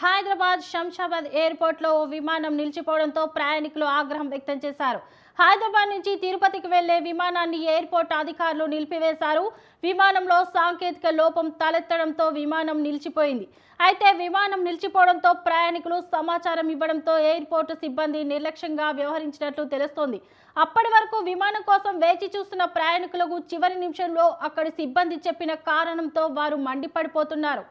హైదరాబాద్ శంషాబాద్ ఎయిర్పోర్ట్లో ఓ విమానం నిలిచిపోవడంతో ప్రయాణికులు ఆగ్రహం వ్యక్తం చేశారు. హైదరాబాద్ నుంచి తిరుపతికి వెళ్లే విమానాన్ని ఎయిర్పోర్ట్ అధికారులు నిలిపివేశారు. విమానంలో సాంకేతిక లోపం తలెత్తడంతో విమానం నిలిచిపోయింది. అయితే విమానం నిలిచిపోవడంతో ప్రయాణికులు సమాచారం ఇవ్వడంతో ఎయిర్పోర్ట్ సిబ్బంది నిర్లక్ష్యంగా వ్యవహరించినట్లు తెలుస్తోంది. అప్పటి వరకు విమానం కోసం వేచి చూస్తున్న ప్రయాణికులకు చివరి నిమిషంలో అక్కడి సిబ్బంది చెప్పిన కారణంతో వారు మండిపడిపోతున్నారు.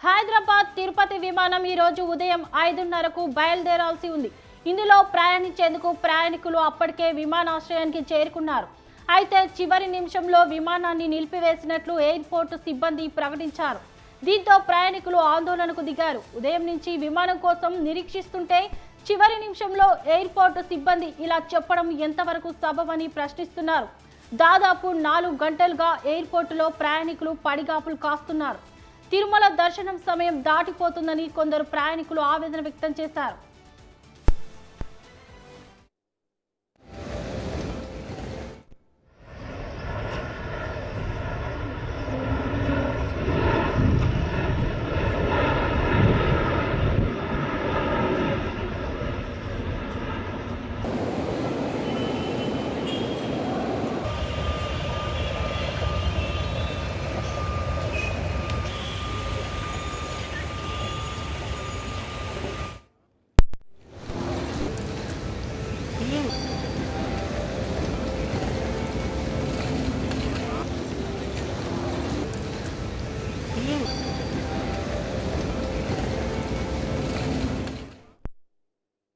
హైదరాబాద్ తిరుపతి విమానం ఈ రోజు ఉదయం 5:30కు బయలుదేరాల్సి ఉంది. ఇందులో ప్రయాణించేందుకు ప్రయాణికులు అప్పటికే విమానాశ్రయానికి చేరుకున్నారు. అయితే చివరి నిమిషంలో విమానాన్ని నిలిపివేసినట్లు ఎయిర్పోర్ట్ సిబ్బంది ప్రకటించారు. దీంతో ప్రయాణికులు ఆందోళనకు దిగారు. ఉదయం నుంచి విమానం కోసం నిరీక్షిస్తుంటే చివరి నిమిషంలో ఎయిర్పోర్ట్ సిబ్బంది ఇలా చెప్పడం ఎంతవరకు సబబని ప్రశ్నిస్తున్నారు. దాదాపు 4 గంటలుగా ఎయిర్పోర్టులో ప్రయాణికులు పడిగాపులు కాస్తున్నారు. తిరుమల దర్శనం సమయం దాటిపోతుందని కొందరు ప్రయాణికులు ఆవేదన వ్యక్తం చేశారు.